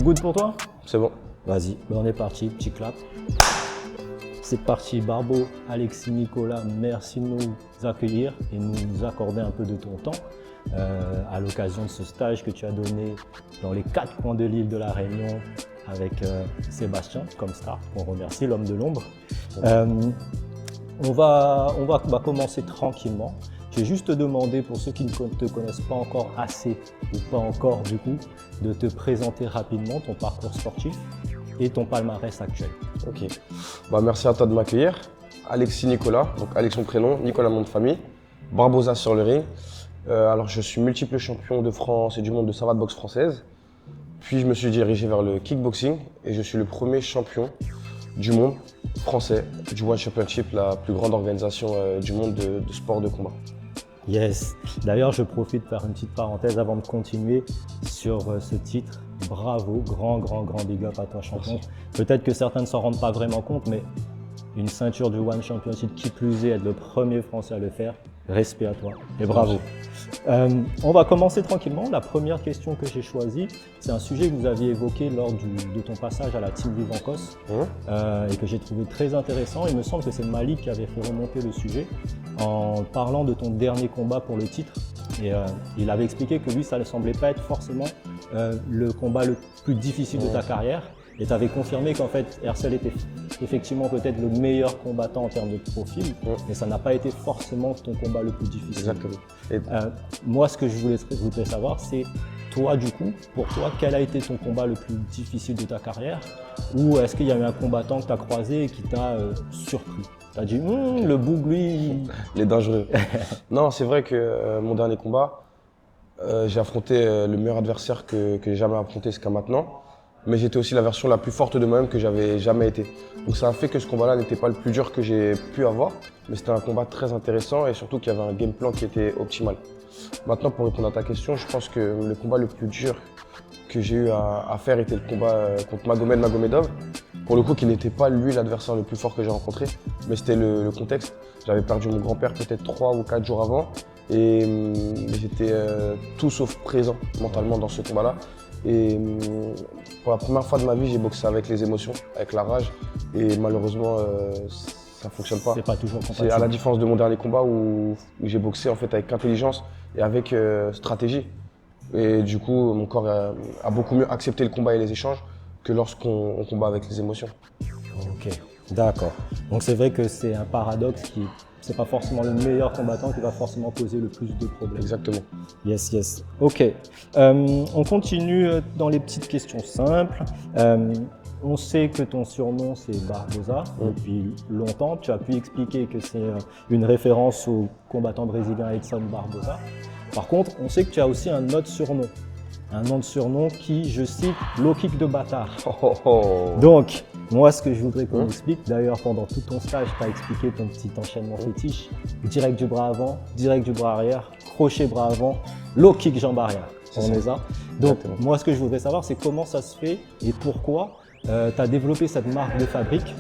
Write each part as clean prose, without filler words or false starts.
good pour toi? C'est bon. Vas-y, on est parti, petit clap. C'est parti, Barbo, Alexis, Nicolas, merci de nous accueillir et nous accorder un peu de ton temps à l'occasion de ce stage que tu as donné dans les 4 coins de l'île de la Réunion avec Sébastien comme star. On remercie l'homme de l'ombre. On va commencer tranquillement. Je vais juste te demander, pour ceux qui ne te connaissent pas encore assez ou pas encore du coup, de te présenter rapidement ton parcours sportif et ton palmarès actuel. Ok. Merci à toi de m'accueillir. Alexis Nicolas, donc Alex mon prénom, Nicolas mon nom de famille, Barbosa sur le ring. Alors je suis multiple champion de France et du monde de savate boxe française. Puis je me suis dirigé vers le kickboxing et je suis le premier champion du monde français du One Championship, la plus grande organisation du monde de sport de combat. Yes. D'ailleurs, je profite de faire une petite parenthèse avant de continuer sur ce titre. Bravo, grand big up à toi, champion. Peut-être que certains ne s'en rendent pas vraiment compte, mais une ceinture du One Championship, qui plus est, être le premier Français à le faire, respect à toi et bravo. On va commencer tranquillement. La première question que j'ai choisie, c'est un sujet que vous aviez évoqué lors de ton passage à la Team Vivancos et que j'ai trouvé très intéressant. Il me semble que c'est Malik qui avait fait remonter le sujet en parlant de ton dernier combat pour le titre. Et il avait expliqué que lui, ça ne semblait pas être forcément le combat le plus difficile de ta carrière. Et tu avais confirmé qu'en fait, Hersel était effectivement peut-être le meilleur combattant en termes de profil, mais ça n'a pas été forcément ton combat le plus difficile. Exactement. Moi, ce que je voudrais savoir, c'est toi, du coup, pour toi, quel a été ton combat le plus difficile de ta carrière? Ou est-ce qu'il y a eu un combattant que tu as croisé et qui t'a surpris? Tu as dit, le boug, lui… Il est dangereux. Non, c'est vrai que mon dernier combat, j'ai affronté le meilleur adversaire que j'ai jamais affronté jusqu'à maintenant. Mais j'étais aussi la version la plus forte de moi-même que j'avais jamais été. Donc ça a fait que ce combat-là n'était pas le plus dur que j'ai pu avoir, mais c'était un combat très intéressant et surtout qu'il y avait un game plan qui était optimal. Maintenant, pour répondre à ta question, je pense que le combat le plus dur que j'ai eu à faire était le combat contre Magomed Magomedov. Pour le coup, qui n'était pas lui l'adversaire le plus fort que j'ai rencontré, mais c'était le contexte. J'avais perdu mon grand-père peut-être 3 ou 4 jours avant et j'étais tout sauf présent mentalement dans ce combat-là. Et pour la première fois de ma vie, j'ai boxé avec les émotions, avec la rage. Et malheureusement, ça ne fonctionne pas. C'est pas toujours compatible. C'est à la différence de mon dernier combat où j'ai boxé en fait avec intelligence et avec stratégie. Et du coup, mon corps a beaucoup mieux accepté le combat et les échanges que lorsqu'on combat avec les émotions. Ok, d'accord. Donc c'est vrai que c'est un paradoxe qui… C'est pas forcément le meilleur combattant qui va forcément poser le plus de problèmes. Exactement. Yes. Ok. On continue dans les petites questions simples. On sait que ton surnom c'est Barbosa depuis longtemps. Tu as pu expliquer que c'est une référence au combattant brésilien Edson Barbosa. Par contre, on sait que tu as aussi un autre surnom. Un nom de surnom qui, je cite, low kick de bâtard. Donc, moi, ce que je voudrais qu'on explique, d'ailleurs, pendant tout ton stage, tu as expliqué ton petit enchaînement fétiche. Direct du bras avant, direct du bras arrière, crochet bras avant, low kick jambe arrière. On est ça. Donc, moi, ce que je voudrais savoir, c'est comment ça se fait et pourquoi tu as développé cette marque de fabrique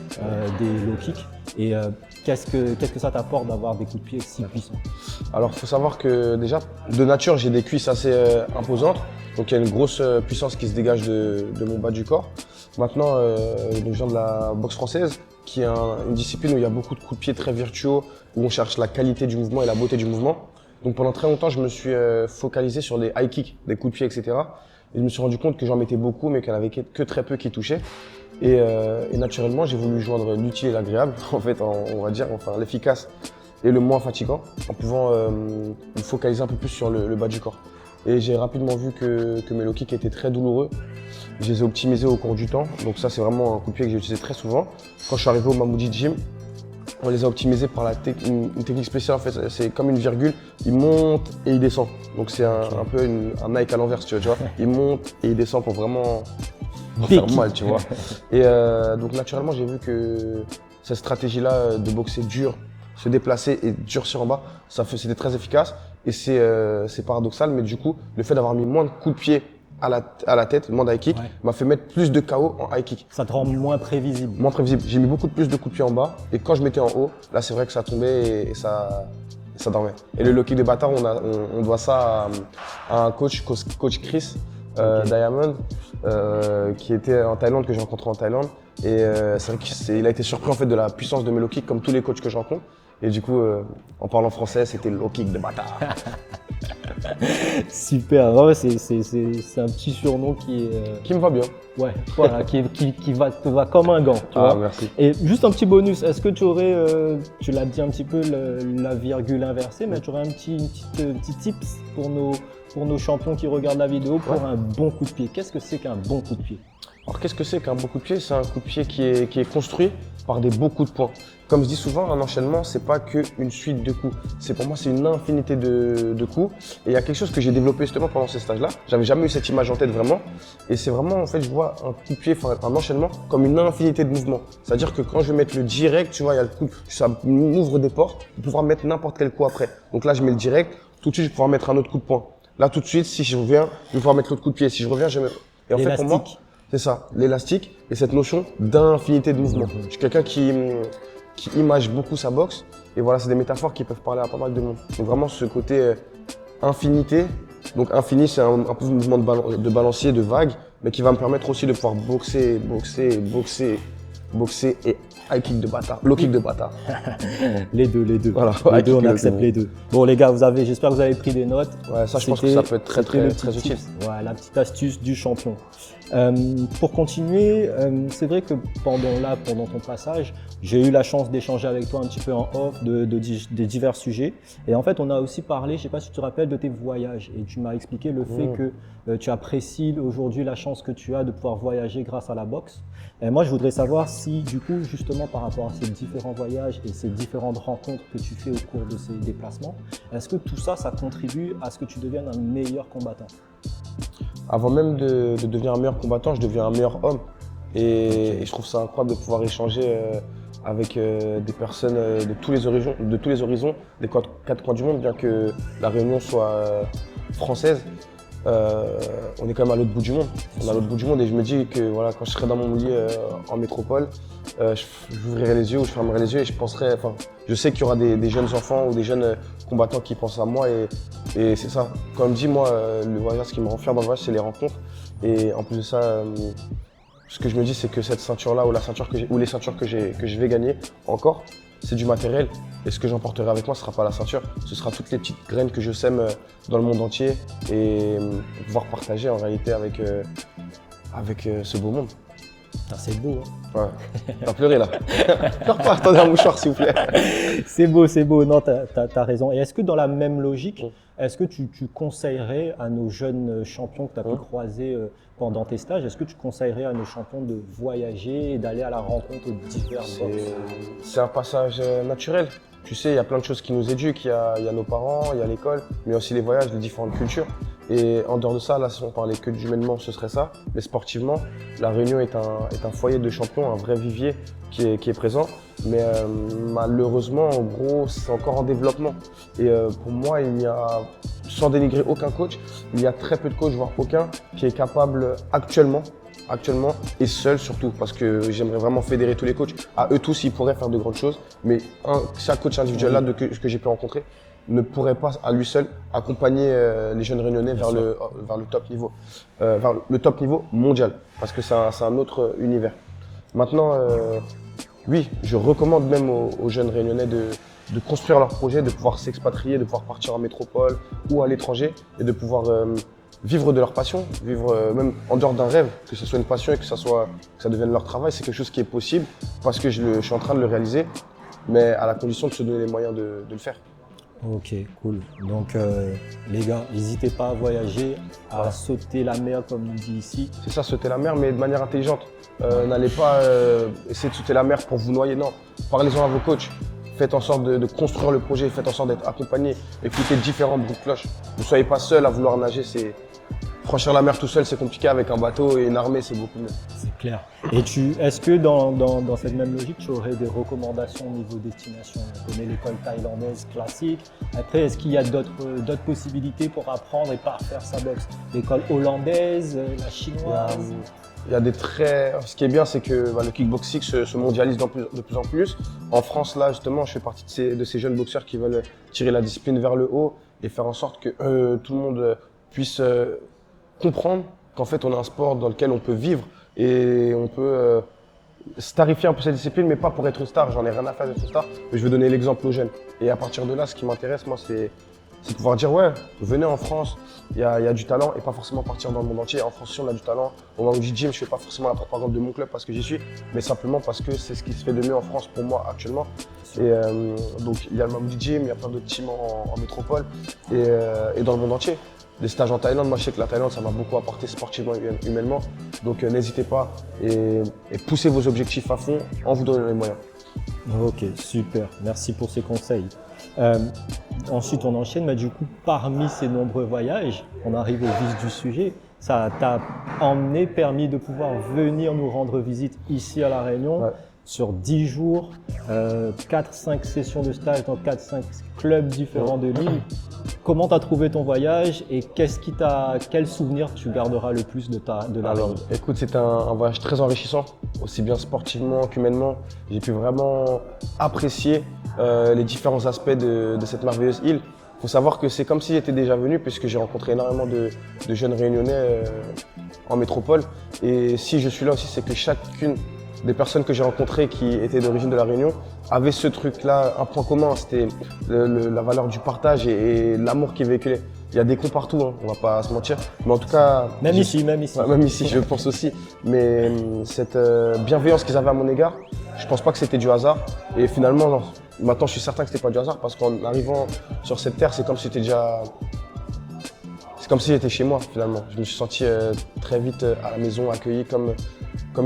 des low kicks et qu'est-ce que ça t'apporte d'avoir des coups de pied si puissants? Alors, il faut savoir que déjà, de nature, j'ai des cuisses assez imposantes. Donc, il y a une grosse puissance qui se dégage de mon bas du corps. Maintenant, donc, je viens de la boxe française, qui est une discipline où il y a beaucoup de coups de pied très virtueux, où on cherche la qualité du mouvement et la beauté du mouvement. Donc, pendant très longtemps, je me suis focalisé sur les high kicks, des coups de pied, etc. Et je me suis rendu compte que j'en mettais beaucoup, mais qu'il n'y en avait que très peu qui touchaient. Et naturellement, j'ai voulu joindre l'utile et l'agréable, en fait, on va dire, enfin l'efficace et le moins fatigant, en pouvant me focaliser un peu plus sur le bas du corps. Et j'ai rapidement vu que mes low kicks étaient très douloureux. Je les ai optimisés au cours du temps. Donc ça, c'est vraiment un coup de pied que j'ai utilisé très souvent. Quand je suis arrivé au Mamoudi Gym, on les a optimisés par une technique spéciale. En fait, c'est comme une virgule. Il monte et il descend. Donc c'est un peu un Nike à l'envers, tu vois. Il monte et il descend pour vraiment faire mal, tu vois. Et donc naturellement, j'ai vu que cette stratégie-là de boxer dur, se déplacer et durcir en bas, c'était très efficace. Et c'est paradoxal, mais du coup, le fait d'avoir mis moins de coups de pied à la tête, moins de high kick, m'a fait mettre plus de KO en high kick. Ça te rend moins prévisible. Moins prévisible. J'ai mis beaucoup plus de coups de pied en bas, et quand je mettais en haut, là c'est vrai que ça tombait et ça dormait. Et le low kick de bâtard, on doit ça à un coach Chris, Diamond, qui était en Thaïlande, que j'ai rencontré en Thaïlande. Et c'est vrai qu'il a été surpris en fait de la puissance de mes low kicks, comme tous les coachs que je rencontre. Et du coup, en parlant français, c'était le low kick de bâtard. Super, ouais, c'est un petit surnom qui est. Qui me va bien. Ouais, voilà, qui te va comme un gant, tu vois. Merci. Et juste un petit bonus, est-ce que tu aurais, tu l'as dit un petit peu, la virgule inversée, mais tu aurais un petit tips pour nos champions qui regardent la vidéo pour un bon coup de pied. Qu'est-ce que c'est qu'un bon coup de pied? Alors qu'est-ce que c'est qu'un bon coup de pied? C'est un coup de pied qui est construit par des beaux coups de poing. Comme je dis souvent, un enchaînement, c'est pas qu'une suite de coups. Pour moi, c'est une infinité de coups. Et il y a quelque chose que j'ai développé justement pendant ces stages-là. J'avais jamais eu cette image en tête vraiment. Et c'est vraiment, en fait, je vois un coup de pied, enfin un enchaînement, comme une infinité de mouvements. C'est-à-dire que quand je vais mettre le direct, tu vois, il y a le coup, ça m'ouvre des portes pour pouvoir mettre n'importe quel coup après. Donc là, je mets le direct, tout de suite, je vais pouvoir mettre un autre coup de poing. Là, tout de suite, si je reviens, je vais pouvoir mettre l'autre coup de pied. Si je reviens, je vais mettre... Et en fait, pour moi, c'est ça, l'élastique et cette notion d'infinité de mouvements. Je suis quelqu'un qui image beaucoup sa boxe et voilà, c'est des métaphores qui peuvent parler à pas mal de monde. Donc vraiment ce côté infinité, donc infini c'est un peu un mouvement de balancier, de vague, mais qui va me permettre aussi de pouvoir boxer et high kick de bâtard, low kick de bâtard. Les deux. Voilà, les deux, on accepte les deux. Bon les gars, j'espère que vous avez pris des notes. Ouais, ça je pense que ça peut être très utile. Ouais, la petite astuce du champion. Pour continuer, c'est vrai que pendant ton passage, j'ai eu la chance d'échanger avec toi un petit peu en off de divers sujets. Et en fait, on a aussi parlé, je ne sais pas si tu te rappelles, de tes voyages. Et tu m'as expliqué le fait que tu apprécies aujourd'hui la chance que tu as de pouvoir voyager grâce à la boxe. Et moi, je voudrais savoir si, du coup, justement, par rapport à ces différents voyages et ces différentes rencontres que tu fais au cours de ces déplacements, est-ce que tout ça, ça contribue à ce que tu deviennes un meilleur combattant? Avant même de devenir un meilleur combattant, je deviens un meilleur homme. Et je trouve ça incroyable de pouvoir échanger avec des personnes de tous les horizons, des quatre coins du monde, bien que la Réunion soit française. On est quand même à l'autre bout du monde. On est à l'autre bout du monde et je me dis que voilà, quand je serai dans mon lit en métropole, j'ouvrirai les yeux ou je fermerai les yeux et je sais qu'il y aura des jeunes enfants ou des jeunes combattants qui pensent à moi et c'est ça. Comme dit, moi, le voyage, ce qui me rend fier dans le voyage, c'est les rencontres. Et en plus de ça, ce que je me dis, c'est que cette ceinture-là ou les ceintures que je vais gagner encore, c'est du matériel. Et ce que j'emporterai avec moi, ce ne sera pas la ceinture, ce sera toutes les petites graines que je sème dans le monde entier et pouvoir partager en réalité avec ce beau monde. C'est beau, hein? Ouais. T'as pleuré là. Pleure pas, attendez un mouchoir s'il vous plaît. C'est beau. Non, t'as raison. Et est-ce que dans la même logique, est-ce que tu conseillerais à nos jeunes champions que tu as pu croiser pendant tes stages, est-ce que tu conseillerais à nos champions de voyager et d'aller à la rencontre de divers box? C'est un passage naturel. Tu sais, il y a plein de choses qui nous éduquent. Il y a nos parents, il y a l'école, mais aussi les voyages, les différentes cultures. Et en dehors de ça, là, si on parlait que d'humainement, ce serait ça. Mais sportivement, la Réunion est un foyer de champions, un vrai vivier qui est présent. Mais malheureusement, en gros, c'est encore en développement. Et pour moi, il y a, sans dénigrer aucun coach, il y a très peu de coachs, voire aucun, qui est capable actuellement, et seul surtout, parce que j'aimerais vraiment fédérer tous les coachs. À eux tous, ils pourraient faire de grandes choses, mais chaque coach individuel-là que j'ai pu rencontrer ne pourrait pas à lui seul accompagner les jeunes réunionnais vers le top niveau, vers le top niveau mondial, parce que c'est un autre univers. Maintenant, oui, je recommande même aux jeunes réunionnais de construire leur projet, de pouvoir s'expatrier, de pouvoir partir en métropole ou à l'étranger et de pouvoir vivre de leur passion, vivre même en dehors d'un rêve, que ce soit une passion et que ça devienne leur travail. C'est quelque chose qui est possible parce que je suis en train de le réaliser, mais à la condition de se donner les moyens de le faire. Ok, cool. Donc les gars, n'hésitez pas à voyager, à sauter la mer comme on dit ici. C'est ça, sauter la mer, mais de manière intelligente. N'allez pas essayer de sauter la mer pour vous noyer, non. Parlez-en à vos coachs. Faites en sorte de construire le projet, faites en sorte d'être accompagné. Écoutez différents bruits de cloche. Ne soyez pas seul à vouloir nager. Franchir la mer tout seul, c'est compliqué. Avec un bateau et une armée, c'est beaucoup mieux. C'est clair. Et est-ce que dans cette même logique, tu aurais des recommandations au niveau destination? On connaît l'école thaïlandaise classique. Après, est-ce qu'il y a d'autres possibilités pour apprendre et parfaire sa boxe? L'école hollandaise, la chinoise? Il y a Ce qui est bien, c'est que le kickboxing se mondialise de plus en plus. En France, là, justement, je fais partie de ces jeunes boxeurs qui veulent tirer la discipline vers le haut et faire en sorte que tout le monde puisse comprendre qu'en fait on a un sport dans lequel on peut vivre et on peut starifier un peu cette discipline, mais pas pour être star. J'en ai rien à faire d'être star, mais je veux donner l'exemple aux jeunes. Et à partir de là, ce qui m'intéresse, moi, c'est pouvoir dire, ouais, venez en France, il y a du talent, et pas forcément partir dans le monde entier. En France, si on a du talent, au moment où je dis gym, je fais pas forcément la propagande de mon club parce que j'y suis, mais simplement parce que c'est ce qui se fait de mieux en France pour moi actuellement. Et donc, il y a le Mamoudi Gym, il y a plein d'autres teams en métropole et dans le monde entier. Des stages en Thaïlande, moi je sais que la Thaïlande ça m'a beaucoup apporté sportivement et humainement. Donc n'hésitez pas et poussez vos objectifs à fond en vous donnant les moyens. Ok, super, merci pour ces conseils. Ensuite on enchaîne, mais du coup parmi ces nombreux voyages, on arrive au vif du sujet. Ça t'a permis de pouvoir venir nous rendre visite ici à La Réunion. Ouais. Sur 10 jours, 4-5 sessions de stage dans 4-5 clubs différents de l'île. Comment tu as trouvé ton voyage et quel souvenir tu garderas le plus de la Alors, Réunion? écoute, c'était un voyage très enrichissant, aussi bien sportivement qu'humainement. J'ai pu vraiment apprécier les différents aspects de cette merveilleuse île. Il faut savoir que c'est comme si j'étais déjà venu puisque j'ai rencontré énormément de jeunes réunionnais en métropole. Et si je suis là aussi, c'est que chacune des personnes que j'ai rencontrées qui étaient d'origine de La Réunion avaient ce truc-là, un point commun, c'était la valeur du partage et l'amour qui est véhiculé. Il y a des cons partout, hein, on va pas se mentir, mais en tout cas… Même ici. Ouais, même ici, je pense aussi. Mais cette bienveillance qu'ils avaient à mon égard, je pense pas que c'était du hasard. Et finalement, non. Maintenant, je suis certain que c'était pas du hasard parce qu'en arrivant sur cette terre, c'est comme si j'étais chez moi finalement. Je me suis senti très vite à la maison, accueilli comme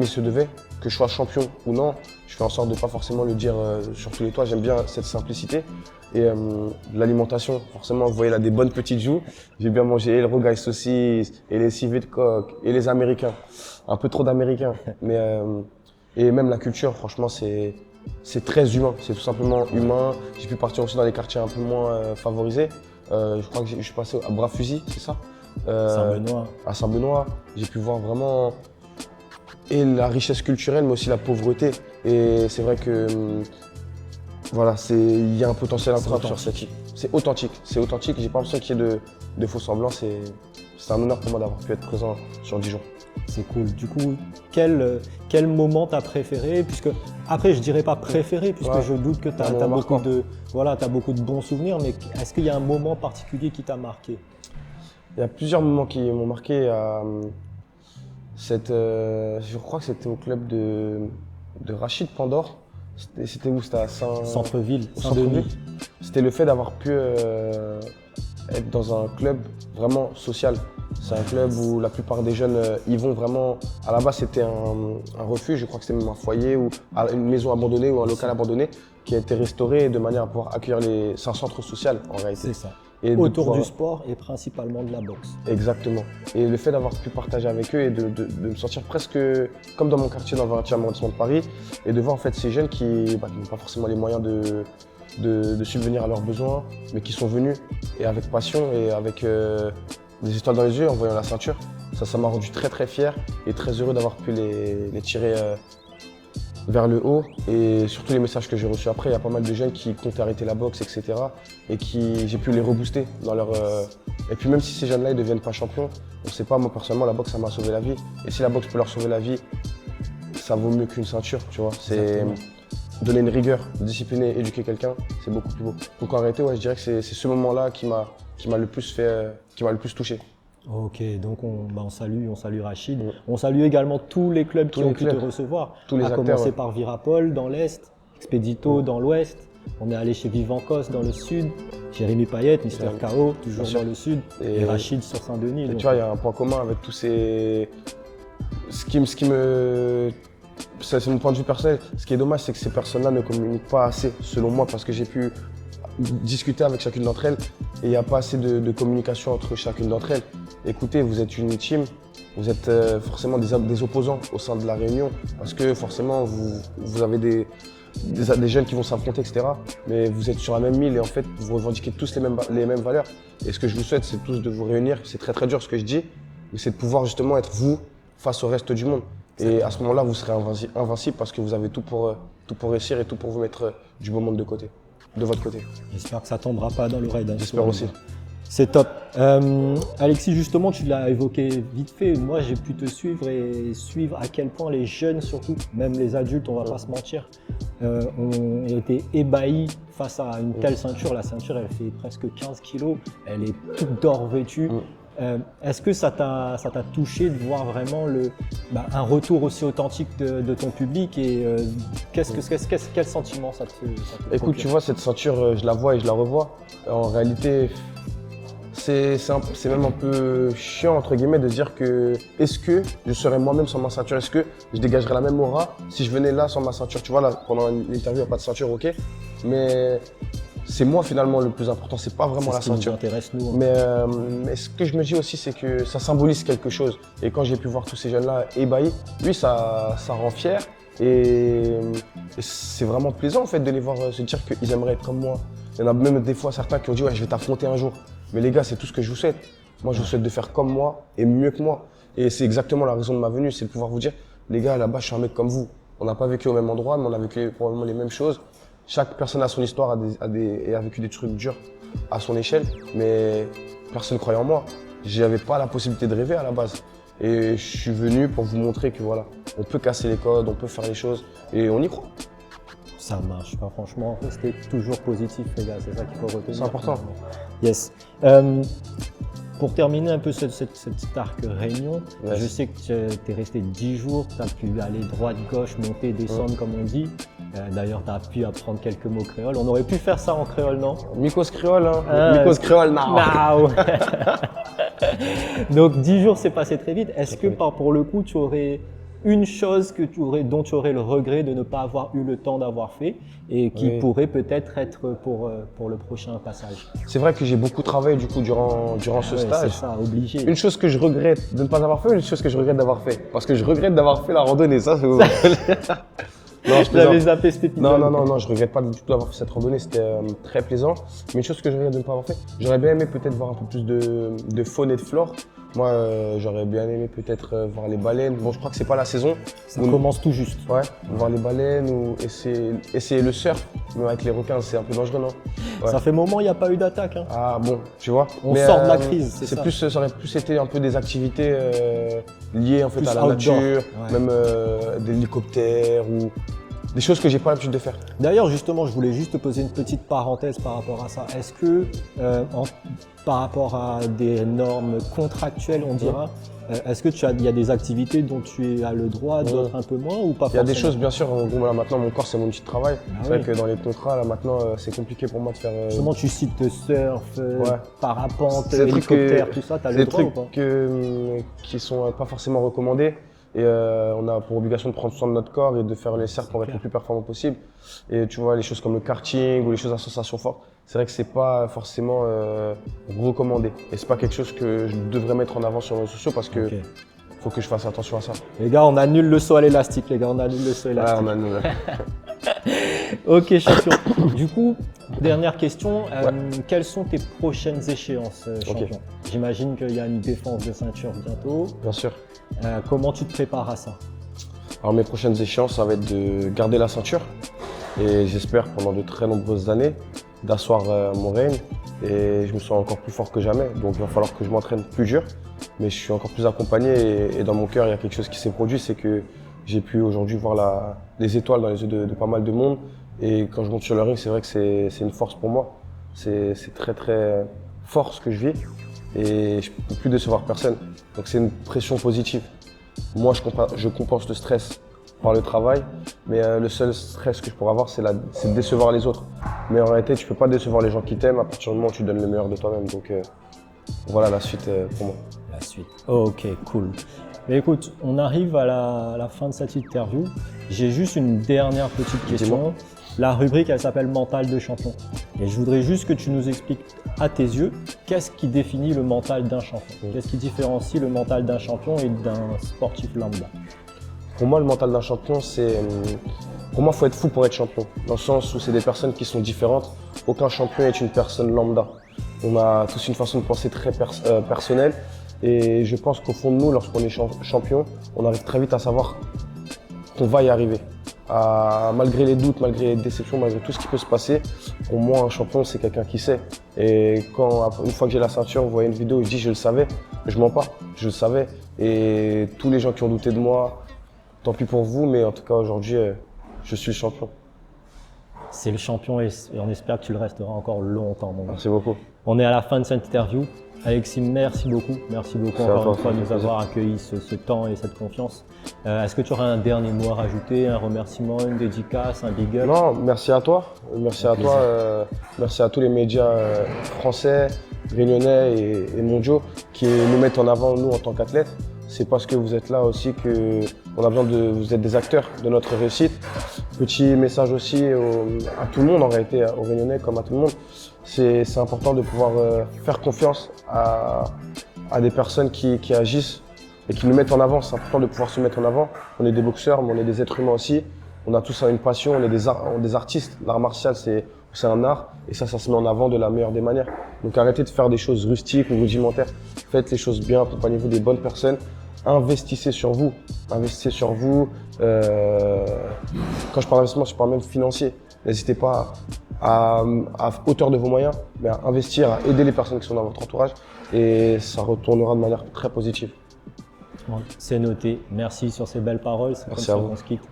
il se devait. Que je sois champion ou non, je fais en sorte de pas forcément le dire sur tous les toits. J'aime bien cette simplicité. Et l'alimentation, forcément, vous voyez là des bonnes petites joues. J'ai bien mangé et le rogaille saucisse, et les civets de coq, et les américains. Un peu trop d'américains. Mais et même la culture, franchement, c'est très humain. C'est tout simplement humain. J'ai pu partir aussi dans des quartiers un peu moins favorisés. Je crois que je suis passé à Bras-Fusil, c'est ça Saint-Benoît. À Saint-Benoît. J'ai pu voir vraiment et la richesse culturelle, mais aussi la pauvreté. Et c'est vrai que voilà, il y a un potentiel incroyable sur cette île. C'est authentique. J'ai pas l'impression qu'il y ait de faux semblants. C'est un honneur pour moi d'avoir pu être présent sur 10 jours. C'est cool. Du coup, quel moment t'as préféré? Puisque, après, je dirais pas préféré, puisque Ouais. je doute que t'as beaucoup de bons souvenirs, mais est-ce qu'il y a un moment particulier qui t'a marqué? Il y a plusieurs moments qui m'ont marqué. Je crois que c'était au club de Rachid Pandore. C'était où? C'était à Centre-ville, Centre-ville. Saint-Denis. C'était le fait d'avoir pu être dans un club vraiment social. C'est un club où la plupart des jeunes y vont vraiment. À la base, c'était un refuge, je crois que c'était même un foyer ou une maison abandonnée ou un local abandonné qui a été restauré de manière à pouvoir accueillir c'est un centre social en réalité. C'est ça. Et Autour du sport et principalement de la boxe. Exactement. Et le fait d'avoir pu partager avec eux et de me sentir presque comme dans mon quartier, dans le 20e arrondissement de Paris, et de voir en fait ces jeunes qui n'ont pas forcément les moyens de subvenir à leurs besoins, mais qui sont venus et avec passion et avec des étoiles dans les yeux en voyant la ceinture. Ça m'a rendu très très fier et très heureux d'avoir pu les tirer vers le haut. Et surtout les messages que j'ai reçus après, il y a pas mal de jeunes qui comptent arrêter la boxe, etc. Et j'ai pu les rebooster dans leur… Et puis même si ces jeunes-là ne deviennent pas champions, on ne sait pas, moi personnellement la boxe ça m'a sauvé la vie. Et si la boxe peut leur sauver la vie, ça vaut mieux qu'une ceinture, tu vois. C'est donner une rigueur, discipliner, éduquer quelqu'un, c'est beaucoup plus beau. Donc en réalité, ouais, je dirais que c'est ce moment-là qui m'a le plus touché. Ok, donc on salue Rachid. On salue également tous les clubs qui ont pu te recevoir. Tous les à acteurs, commencer ouais. par Virapol dans l'Est, Expedito dans l'Ouest. On est allé chez Vivancos dans le Sud, Jérémy Payette, Mister KO, toujours dans le Sud, et Rachid sur Saint-Denis. Et tu vois, il y a un point commun avec tous ces… C'est mon point de vue personnel. Ce qui est dommage, c'est que ces personnes-là ne communiquent pas assez, selon moi, parce que j'ai pu discuter avec chacune d'entre elles et il n'y a pas assez de communication entre chacune d'entre elles. Écoutez, vous êtes une team, vous êtes forcément des opposants au sein de la Réunion parce que forcément vous avez des jeunes qui vont s'affronter, etc. Mais vous êtes sur la même île et en fait vous revendiquez tous les mêmes valeurs. Et ce que je vous souhaite, c'est tous de vous réunir. C'est très très dur ce que je dis, mais c'est de pouvoir justement être vous face au reste du monde. Et à ce moment-là, vous serez invincible parce que vous avez tout pour réussir et tout pour vous mettre du beau monde de votre côté. J'espère que ça tombera pas dans l'oreille d'un J'espère aussi. C'est top. Alexis, justement, tu l'as évoqué vite fait. Moi, j'ai pu te suivre et suivre à quel point les jeunes, surtout, même les adultes, on va pas se mentir, ont été ébahis face à une telle ceinture. La ceinture, elle fait presque 15 kilos. Elle est toute d'or vêtue. Est-ce que ça t'a touché de voir vraiment un retour aussi authentique de ton public et quel sentiment ça te Écoute, procure? tu vois, cette ceinture, je la vois et je la revois. En réalité, c'est même un peu chiant, entre guillemets, de se dire que est-ce que je serais moi-même sans ma ceinture? Est-ce que je dégagerais la même aura si je venais là sans ma ceinture? Tu vois, là, pendant l'interview, il n'y a pas de ceinture, ok. Mais c'est moi finalement le plus important, c'est pas vraiment la C'est ce qui nous ceinture. intéresse, nous. Mais ce que je me dis aussi, c'est que ça symbolise quelque chose. Et quand j'ai pu voir tous ces jeunes-là ébahis, lui, ça rend fier. Et c'est vraiment plaisant en fait de les voir se dire qu'ils aimeraient être comme moi. Il y en a même des fois certains qui ont dit ouais, je vais t'affronter un jour. Mais les gars, c'est tout ce que je vous souhaite. Moi, je vous souhaite de faire comme moi et mieux que moi. Et c'est exactement la raison de ma venue, c'est de pouvoir vous dire, les gars, là-bas, je suis un mec comme vous. On n'a pas vécu au même endroit, mais on a vécu probablement les mêmes choses. Chaque personne a son histoire et a vécu des trucs durs à son échelle, mais personne ne croyait en moi. J'avais pas la possibilité de rêver à la base. Et je suis venu pour vous montrer que voilà, on peut casser les codes, on peut faire les choses et on y croit. Ça marche, enfin, franchement, restez toujours positif, les gars, c'est ça qu'il faut retenir. C'est important. Yes. Pour terminer un peu cette arc réunion, Yes. je sais que tu es resté 10 jours, tu as pu aller droite, gauche, monter, descendre comme on dit. D'ailleurs, tu as pu apprendre quelques mots créoles. On aurait pu faire ça en créole, non? Mycos créole, hein. Mycos créole, now. Now. Donc 10 jours, c'est passé très vite. Est-ce que pour le coup, tu aurais une chose dont tu aurais le regret de ne pas avoir eu le temps d'avoir fait et qui pourrait peut-être être pour le prochain passage? C'est vrai que j'ai beaucoup travaillé du coup durant ce stage. C'est ça, obligé. Une chose que je regrette de ne pas avoir fait, une chose que je regrette d'avoir fait. Parce que je regrette d'avoir fait la randonnée, ça c'est Non, je l'avais zappé cet épisode. Non, je regrette pas du tout d'avoir fait cette randonnée, c'était très plaisant. Mais une chose que je regrette de ne pas avoir fait, j'aurais bien aimé peut-être voir un peu plus de faune et de flore. Moi, j'aurais bien aimé peut-être voir les baleines. Bon, je crois que c'est pas la saison. Ça commence tout juste. Ouais, voir les baleines ou essayer le surf. Mais avec les requins, c'est un peu dangereux, non? Ouais. Ça fait moment, il n'y a pas eu d'attaque. Hein. Ah bon, tu vois. On sort de la crise, c'est ça. Ça aurait plus été un peu des activités liées en fait Plus à la outdoor. nature, Ouais. même des hélicoptères ou des choses que j'ai pas l'habitude de faire. D'ailleurs, justement, je voulais juste te poser une petite parenthèse par rapport à ça. Est-ce que, par rapport à des normes contractuelles, on dira, est-ce que il y a des activités dont tu as le droit, d'autres un peu moins ou pas Il y a des forcément? choses, bien sûr. Bon, là, maintenant, mon corps, c'est mon outil de travail. C'est vrai que dans les contrats, là, maintenant, c'est compliqué pour moi de faire. Justement, tu cites surf, parapente, C'est des trucs hélicoptère, tout ça, tu as C'est le des droit ou trucs pas? qui sont pas forcément recommandés. Et on a pour obligation de prendre soin de notre corps et de faire les cerfs pour être le plus performant possible. Et tu vois, les choses comme le karting ou les choses à sensation forte, c'est vrai que c'est pas forcément recommandé. Et c'est pas quelque chose que je devrais mettre en avant sur les réseaux sociaux parce que faut que je fasse attention à ça. Les gars, on annule le saut à l'élastique, les gars, on annule le saut à l'élastique. Ok, champion. Du coup, dernière question, quelles sont tes prochaines échéances, champion? J'imagine qu'il y a une défense de ceinture bientôt. Bien sûr. Comment tu te prépares à ça? Alors mes prochaines échéances, ça va être de garder la ceinture et j'espère pendant de très nombreuses années d'asseoir mon règne et je me sens encore plus fort que jamais. Donc il va falloir que je m'entraîne plus dur, mais je suis encore plus accompagné et dans mon cœur il y a quelque chose qui s'est produit, c'est que j'ai pu aujourd'hui voir les étoiles dans les yeux de pas mal de monde et quand je monte sur le ring, c'est vrai que c'est une force pour moi. C'est très très fort ce que je vis et je ne peux plus décevoir personne. Donc c'est une pression positive. Moi, je compense le stress par le travail, mais le seul stress que je pourrais avoir, c'est de décevoir les autres. Mais en réalité, tu peux pas décevoir les gens qui t'aiment à partir du moment où tu donnes le meilleur de toi-même. Donc voilà la suite pour moi. La suite. Ok, cool. Mais écoute, on arrive à la fin de cette interview. J'ai juste une dernière petite question. La rubrique, elle s'appelle Mental de champion. Et je voudrais juste que tu nous expliques, à tes yeux, qu'est-ce qui définit le mental d'un champion? Qu'est-ce qui différencie le mental d'un champion et d'un sportif lambda? Pour moi, le mental d'un champion, pour moi, il faut être fou pour être champion. Dans le sens où c'est des personnes qui sont différentes. Aucun champion est une personne lambda. On a tous une façon de penser très personnelle. Et je pense qu'au fond de nous, lorsqu'on est champion, on arrive très vite à savoir qu'on va y arriver. malgré les doutes, malgré les déceptions, malgré tout ce qui peut se passer, pour moi, un champion, c'est quelqu'un qui sait. Et une fois que j'ai la ceinture, vous voyez une vidéo, je dis je le savais, je mens pas, je le savais. Et tous les gens qui ont douté de moi, tant pis pour vous, mais en tout cas aujourd'hui, je suis le champion. C'est le champion et on espère que tu le resteras encore longtemps, mon gars. Merci beaucoup. On est à la fin de cette interview. Alexis, merci beaucoup. Merci beaucoup encore une fois de nous avoir accueilli ce temps et cette confiance. Est-ce que tu aurais un dernier mot à rajouter, un remerciement, une dédicace, un big up? Non, merci à toi. Merci à toi. Merci à tous les médias français, réunionnais et mondiaux qui nous mettent en avant, nous, en tant qu'athlètes. C'est parce que vous êtes là aussi qu'on a besoin vous êtes des acteurs de notre réussite. Petit message aussi à tout le monde, en réalité, aux Réunionnais comme à tout le monde. C'est important de pouvoir faire confiance à des personnes qui agissent et qui nous mettent en avant. C'est important de pouvoir se mettre en avant. On est des boxeurs, mais on est des êtres humains aussi. On a tous une passion, on est des artistes. L'art martial, c'est un art et ça se met en avant de la meilleure des manières. Donc arrêtez de faire des choses rustiques ou rudimentaires. Faites les choses bien, accompagnez-vous des bonnes personnes. Investissez sur vous. Investissez sur vous. Quand je parle d'investissement, je parle même financier. N'hésitez pas à hauteur de vos moyens, mais à investir, à aider les personnes qui sont dans votre entourage et ça retournera de manière très positive. C'est noté. Merci sur ces belles paroles. C'est comme Merci ça à vous. qu'on se quitte.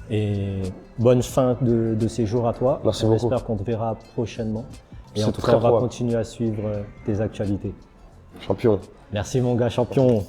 Et bonne fin de séjour à toi. Merci beaucoup. J'espère qu'on te verra prochainement. Et en C'est tout très cas, on va probable. continuer à suivre tes actualités. Champion. Merci mon gars champion.